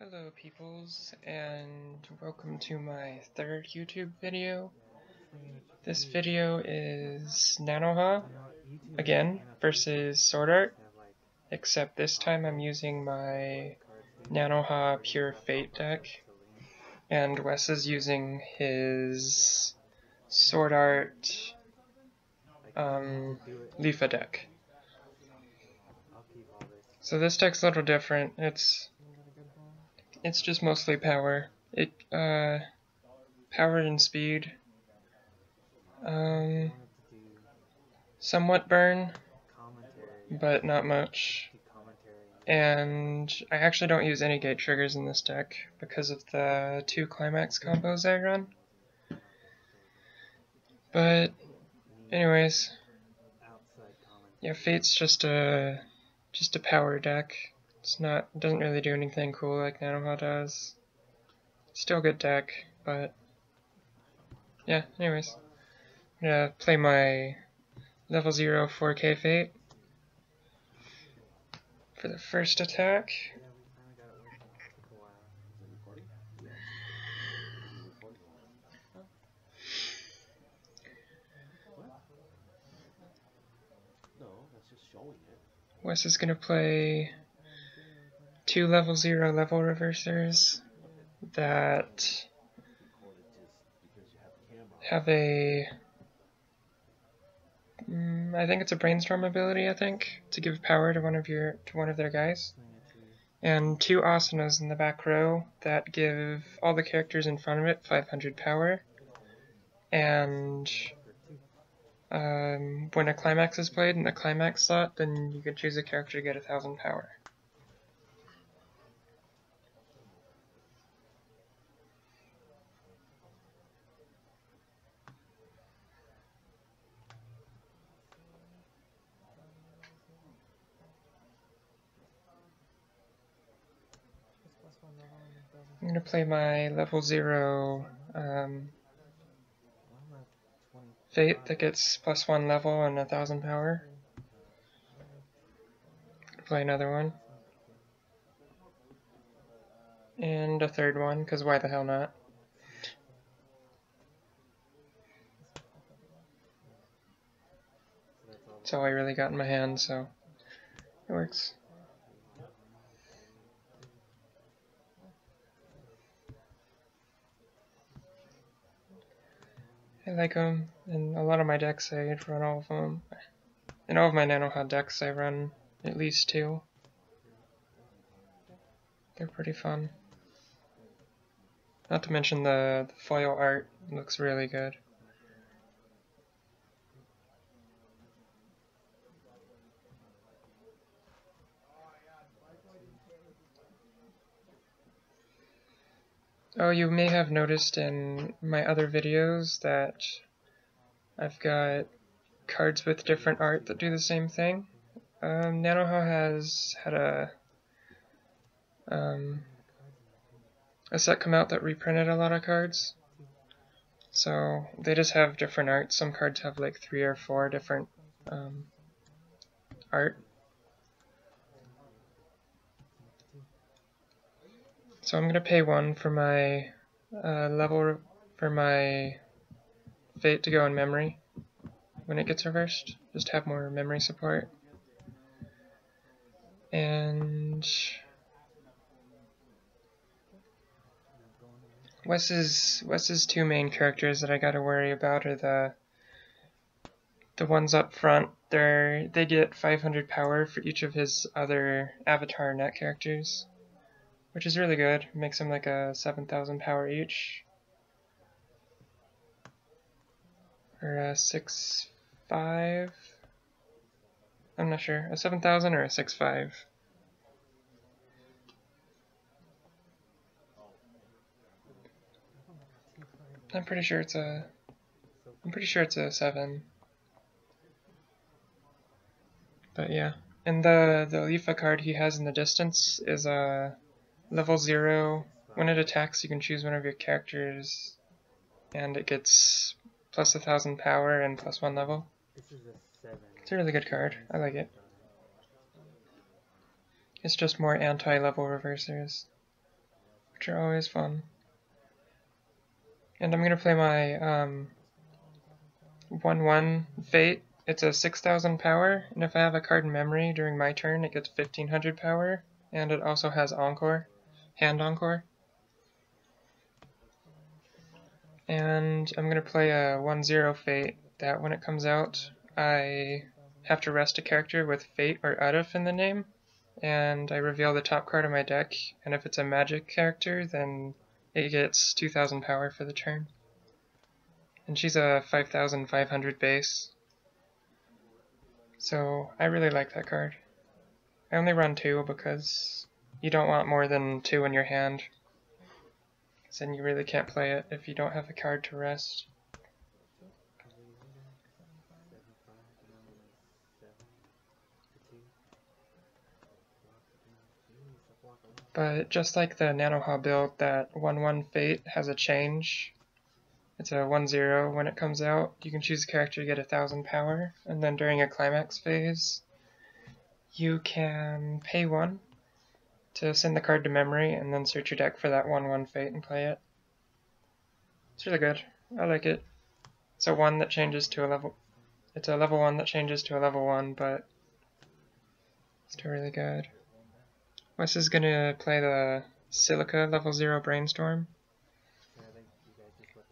Hello peoples, and welcome to my third YouTube video. This video is Nanoha, again, versus Sword Art, except this time I'm using my Nanoha Pure Fate deck, and Wes is using his Sword Art Leafa deck. So this deck's a little different. It's just mostly power. Power and speed. Somewhat burn, but not much. And I actually don't use any gate triggers in this deck because of the 2 climax combos I run. But anyways, yeah, Fate's just a power deck. It doesn't really do anything cool like Nanoha does. Still a good deck, but yeah, anyways. I'm gonna play my level 0 4K Fate for the first attack. Wes is gonna play 2 level 0 level reversers that have I think it's a brainstorm ability, to give power to one of their guys. And 2 asanas in the back row that give all the characters in front of it 500 power. And when a climax is played in the climax slot, then you can choose a character to get 1000 power. I'm going to play my level 0 Fate that gets +1 level and 1000 power. Play another one. And a third one, because why the hell not? That's all I really got in my hand, so it works. I like them. In a lot of my decks, I run all of them. In all of my Nanoha decks, I run at least 2. They're pretty fun. Not to mention the foil art looks really good. Oh, you may have noticed in my other videos that I've got cards with different art that do the same thing. Nanoha has had a set come out that reprinted a lot of cards. So they just have different art. Some cards have like 3 or 4 different art. So I'm gonna pay 1 for my my Fate to go in memory when it gets reversed. Just have more memory support. And Wes's 2 main characters that I gotta worry about are the ones up front. They get 500 power for each of his other avatar net characters, which is really good. Makes them like a 7,000 power each. Or a 6,500. I'm not sure. A 7,000 or a 6,500. I'm pretty sure it's a 7. But yeah. And the Leafa card he has in the distance is a level 0. When it attacks, you can choose one of your characters, and it gets plus 1000 power and +1 level. It's a really good card. I like it. It's just more anti-level reversers. which are always fun. And I'm going to play my 1/1 Fate. It's a 6,000 power, and if I have a card in memory during my turn, it gets 1,500 power, and it also has Encore, Hand Encore. And I'm going to play a 1/0 Fate that when it comes out, I have to rest a character with Fate or Udif in the name, and I reveal the top card of my deck, and if it's a magic character, then it gets 2,000 power for the turn. And she's a 5,500 base, so I really like that card. I only run 2 because you don't want more than 2 in your hand, because then you really can't play it if you don't have a card to rest. But just like the Nanoha build, that 1/1 Fate has a change. It's a 1/0 when it comes out. You can choose a character to get 1,000 power, and then during a climax phase, you can pay 1 to send the card to memory, and then search your deck for that 1/1 Fate and play it. It's really good. I like it. It's a 1 that changes to a level. It's a level 1 that changes to a level 1, but it's still really good. Weiss is gonna play the Silica level 0 Brainstorm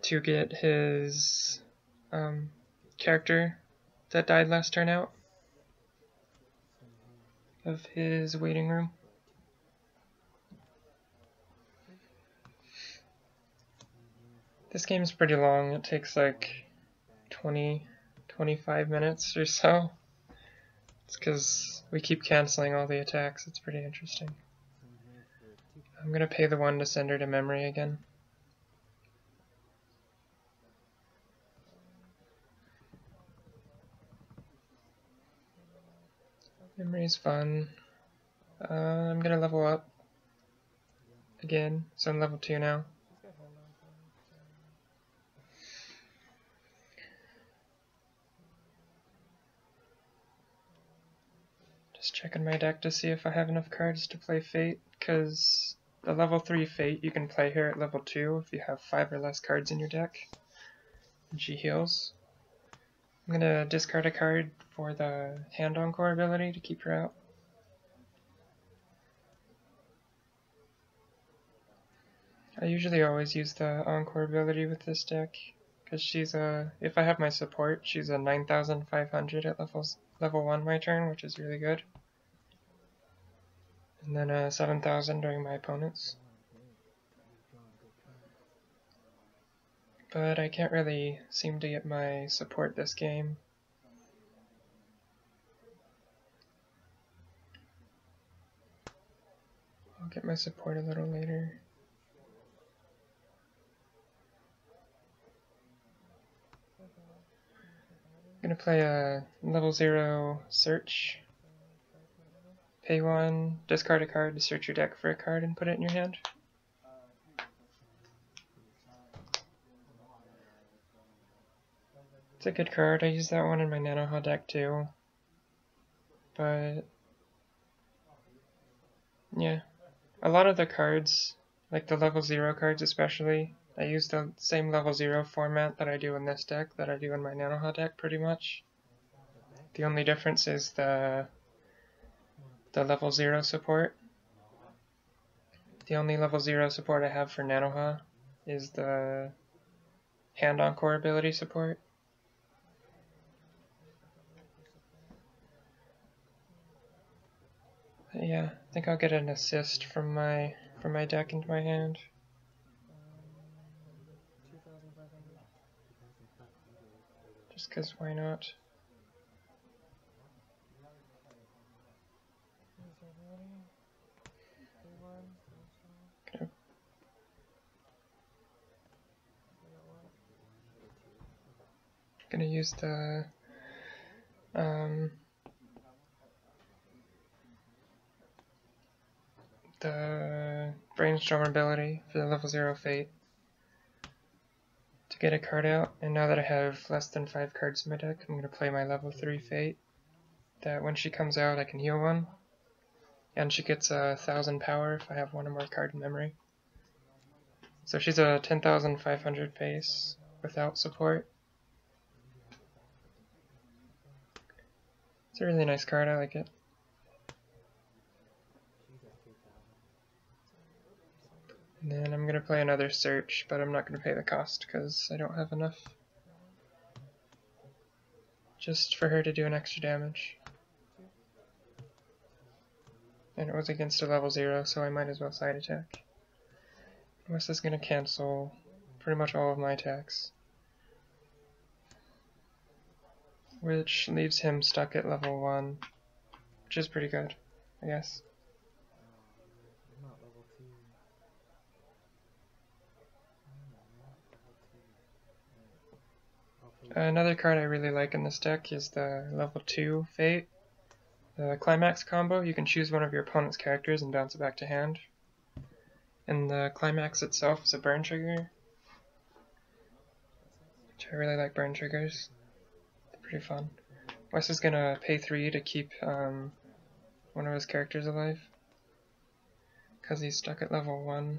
to get his character that died last turn out of his waiting room. This game is pretty long. It takes like 20-25 minutes or so. It's because we keep canceling all the attacks. It's pretty interesting. I'm gonna pay the 1 to send her to memory again. Memory's fun. I'm gonna level up again, so I'm level 2 now. Just checking my deck to see if I have enough cards to play Fate, because the level 3 Fate you can play here at level 2 if you have 5 or less cards in your deck, and she heals. I'm gonna discard a card for the Hand Encore ability to keep her out. I usually always use the Encore ability with this deck, because she's a, if I have my support, she's a 9,500 at level 1 my turn, which is really good. And then 7,000 during my opponent's. But I can't really seem to get my support this game. I'll get my support a little later. I'm gonna play a level 0 search. Pay 1, discard a card to search your deck for a card and put it in your hand. It's a good card. I use that one in my Nanoha deck too. But yeah, a lot of the cards, like the level 0 cards especially, I use the same level 0 format that I do in this deck that I do in my Nanoha deck pretty much. The only difference is the level 0 support. The only level 0 support I have for Nanoha is the Hand Encore ability support. But yeah, I think I'll get an assist from my deck into my hand. Just cause why not? Gonna use the Brainstorm ability for the level 0 Fate to get a card out, and now that I have less than 5 cards in my deck, I'm gonna play my level 3 Fate, that when she comes out I can heal 1, and she gets 1,000 power if I have 1 or more card in memory. So she's a 10,500 base without support. It's a really nice card, I like it. And then I'm going to play another search, but I'm not going to pay the cost because I don't have enough. Just for her to do an extra damage. And it was against a level 0, so I might as well side attack. Weiss is going to cancel pretty much all of my attacks. Which leaves him stuck at level 1, which is pretty good, I guess. Another card I really like in this deck is the level 2 Fate. The Climax combo, you can choose one of your opponent's characters and bounce it back to hand. And the Climax itself is a burn trigger, which I really like burn triggers. They're pretty fun. Weiss is gonna pay 3 to keep one of his characters alive, because he's stuck at level 1.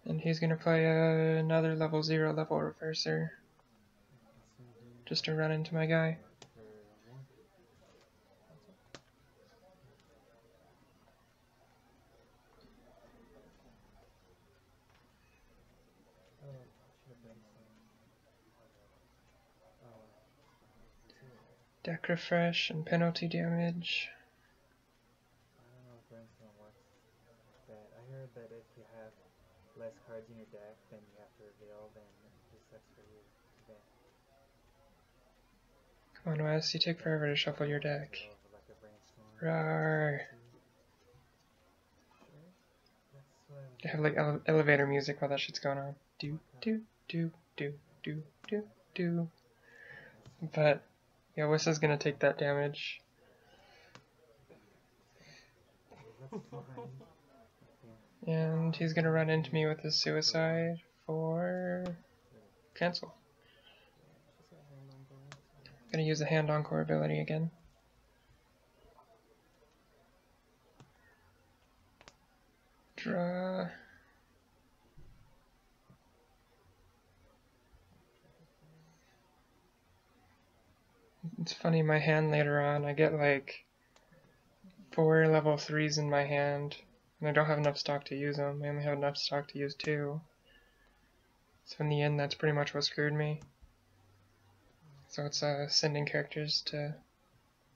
And he's gonna play another level 0 level reverser, just to run into my guy. Deck refresh and penalty damage. I heard that if you have less cards in your deck than you have to reveal, then it sucks for you. Come on, Weiss, you take forever to shuffle your deck. Rawr. I have like elevator music while that shit's going on. Do do do do do do do. But yeah, Weiss is gonna take that damage. And he's gonna run into me with his suicide for cancel. Gonna use the hand encore ability again. Draw. It's funny, my hand later on, I get like 4 level 3s in my hand, and I don't have enough stock to use them. I only have enough stock to use 2. So in the end, that's pretty much what screwed me. So it's sending characters to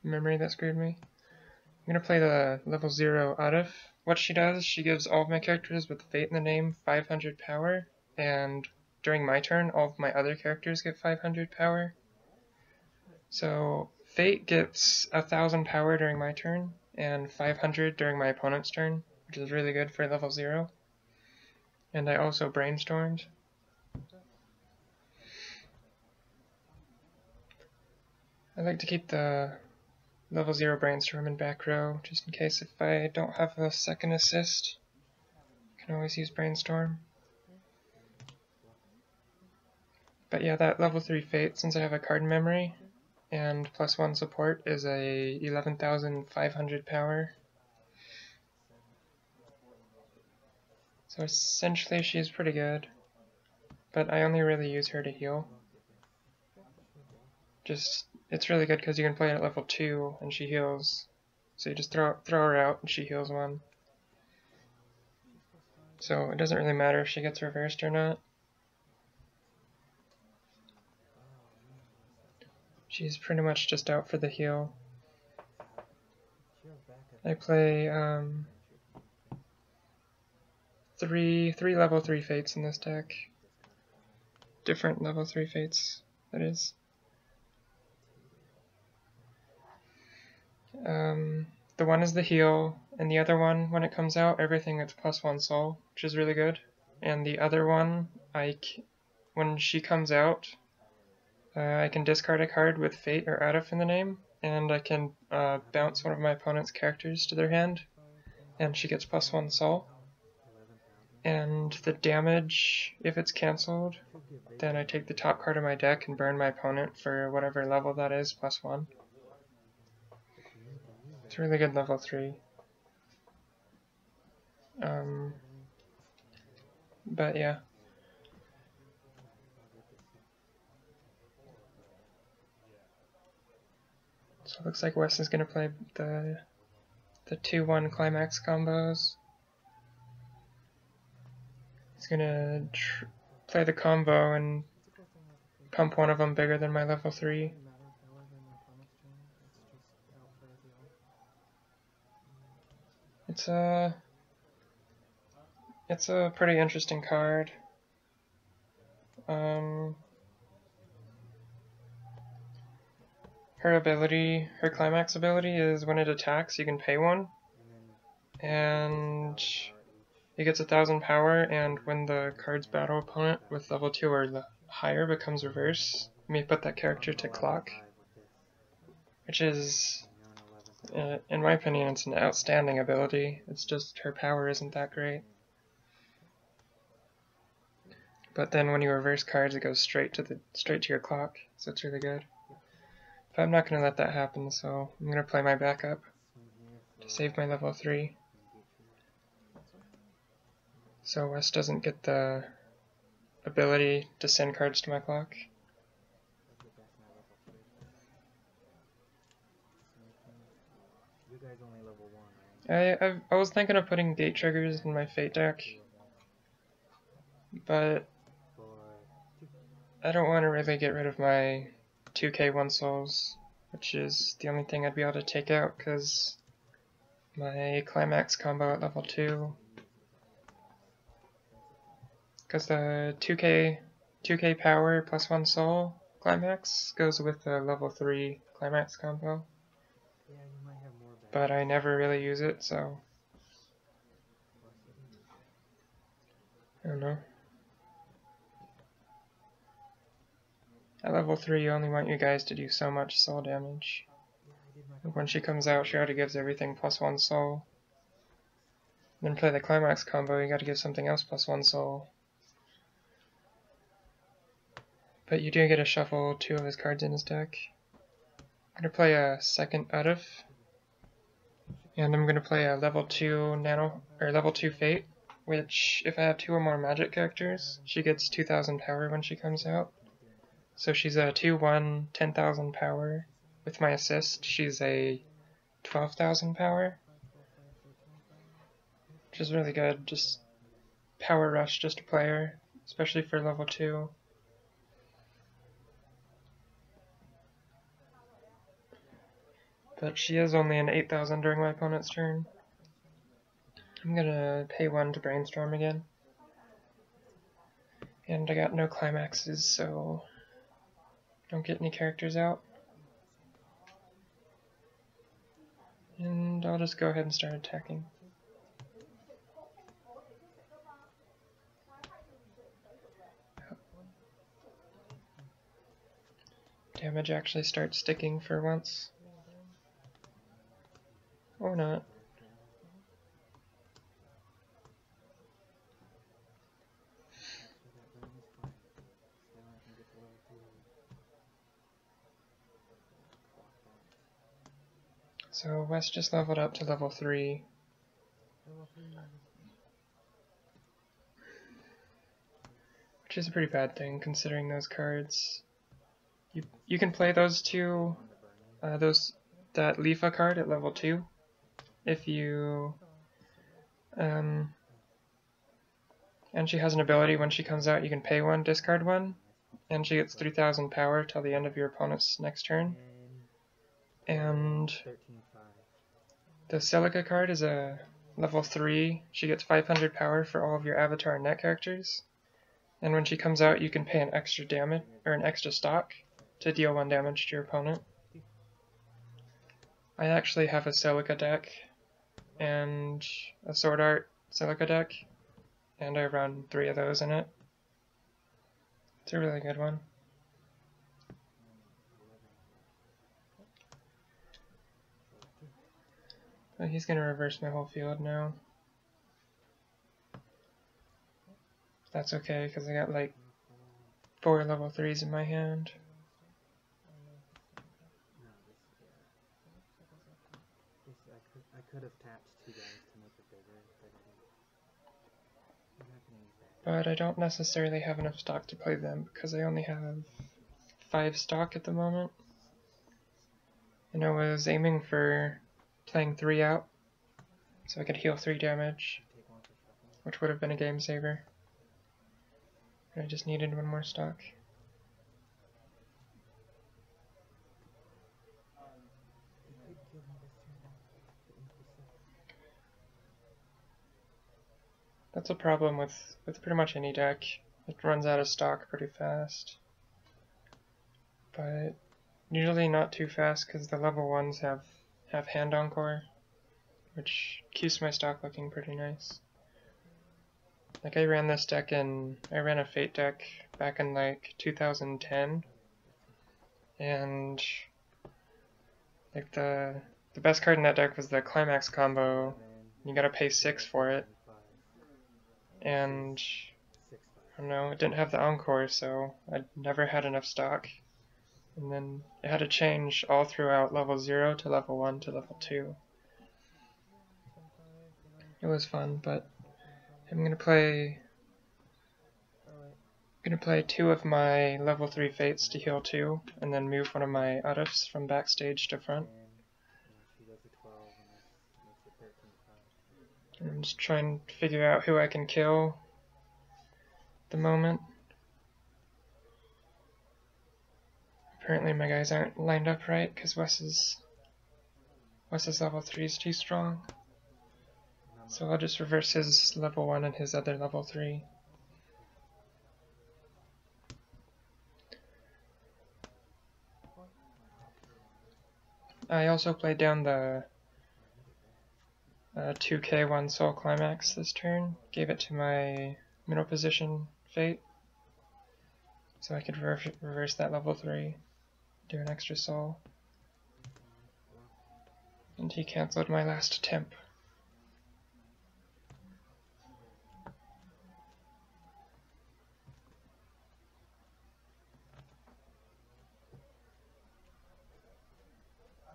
memory that screwed me. I'm gonna play the level 0 Arif. What she does, she gives all of my characters with Fate in the name 500 power, and during my turn, all of my other characters get 500 power. So Fate gets 1000 power during my turn, and 500 during my opponent's turn, which is really good for level 0. And I also brainstormed. I like to keep the level 0 brainstorm in back row, just in case if I don't have a second assist. I can always use brainstorm. But yeah, that level 3 Fate, since I have a card memory and +1 support, is a 11,500 power. So essentially she's pretty good, but I only really use her to heal. It's really good because you can play it at level 2 and she heals. So you just throw her out and she heals 1. So it doesn't really matter if she gets reversed or not. She's pretty much just out for the heal. I play 3 level 3 Fates in this deck. Different level 3 Fates, that is. The one is the heal, and the other one, when it comes out, everything gets +1 soul, which is really good. And the other one, when she comes out, I can discard a card with Fate or Arif in the name, and I can bounce one of my opponent's characters to their hand, and she gets +1 soul. And the damage, if it's cancelled, then I take the top card of my deck and burn my opponent for whatever level that is, +1. It's a really good level 3. But yeah. So it looks like Weiss is going to play the 2-1 climax combos. He's going to play the combo and pump one of them bigger than my level 3. It's a pretty interesting card. Her climax ability is when it attacks, you can pay 1, and it gets 1,000 power, and when the card's battle opponent with level 2 or higher becomes reverse, you may put that character to clock, which is, in my opinion, it's an outstanding ability. It's just her power isn't that great. But then when you reverse cards, it goes straight to your clock, so it's really good. But I'm not going to let that happen, so I'm going to play my backup to save my level 3. So Weiss doesn't get the ability to send cards to my clock. I was thinking of putting gate triggers in my Fate deck, but I don't want to really get rid of my 2k 1 souls, which is the only thing I'd be able to take out because my climax combo at level 2, because the 2k power plus 1 soul climax goes with the level 3 climax combo. But I never really use it, so I don't know. At level 3, you only want you guys to do so much soul damage. When she comes out, she already gives everything plus 1 soul. Then play the climax combo, you gotta give something else plus 1 soul. But you do get to shuffle 2 of his cards in his deck. I'm gonna play a second Udif, and I'm gonna play a level 2 level 2 Fate, which if I have 2 or more magic characters, she gets 2,000 power when she comes out. So she's a 2-1, 10,000 power. With my assist, she's a 12,000 power, which is really good. Just power rush just to play her, especially for level 2. But she is only an 8,000 during my opponent's turn. I'm gonna pay 1 to brainstorm again. And I got no climaxes, so don't get any characters out. And I'll just go ahead and start attacking. Damage actually starts sticking for once. Or not. So Weiss just leveled up to level 3. Which is a pretty bad thing considering those cards. You can play those two, that Leafa card at level 2 if you, and she has an ability when she comes out you can pay 1, discard 1, and she gets 3,000 power till the end of your opponent's next turn. And the Celica card is a level 3, she gets 500 power for all of your avatar and net characters. And when she comes out you can pay an extra damage, or an extra stock, to deal 1 damage to your opponent. I actually have a Celica deck and a Sword Art Celica deck, and I run 3 of those in it. It's a really good one. But he's gonna reverse my whole field now. That's okay, because I got like 4 level 3s in my hand. I could have tapped 2 guys to make it bigger, but I didn't. but I don't necessarily have enough stock to play them because I only have 5 stock at the moment. And I was aiming for playing 3 out so I could heal 3 damage, which would have been a game saver. And I just needed 1 more stock. That's a problem with pretty much any deck. It runs out of stock pretty fast. But usually not too fast because the level 1s have hand encore, which keeps my stock looking pretty nice. Like I ran this deck I ran a Fate deck back in like 2010, and like the best card in that deck was the Climax combo. You gotta pay 6 for it, and I don't know, it didn't have the encore, so I never had enough stock. And then it had to change all throughout level 0 to level 1 to level 2. It was fun, but I'm gonna play 2 of my level 3 Fates to heal 2, and then move one of my Utifs from backstage to front. I'm just trying to figure out who I can kill at the moment. Apparently my guys aren't lined up right because Wes's level 3 is too strong. So I'll just reverse his level 1 and his other level 3. I also played down the 2k1 Soul Climax this turn. Gave it to my middle position Fate, so I could reverse that level 3, do an extra soul. And he cancelled my last temp.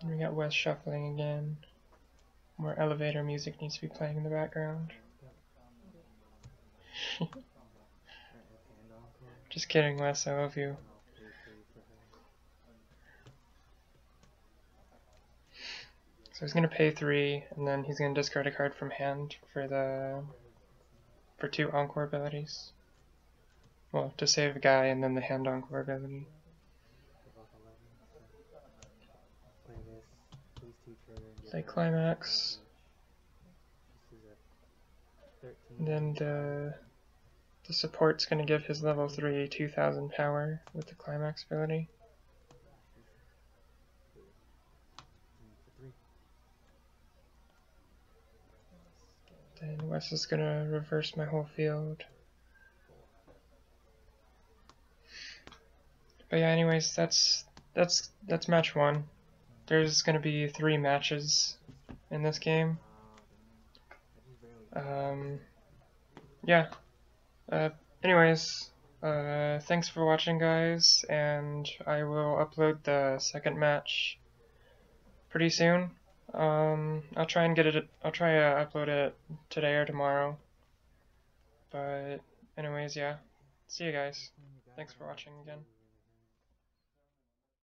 And we got Weiss shuffling again. More elevator music needs to be playing in the background. Just kidding, Weiss, I love you. So he's gonna pay 3, and then he's gonna discard a card from hand for 2 encore abilities. Well, to save a guy, and then the hand encore ability. Play Climax. And then the support's gonna give his level 3 2000 power with the Climax ability. Then Weiss is gonna reverse my whole field. But yeah, anyways, that's match 1. There's gonna be 3 matches in this game. Yeah. Anyways, thanks for watching, guys, and I will upload the second match pretty soon. I'll try and upload it today or tomorrow. But anyways, yeah. See you guys. Thanks for watching again.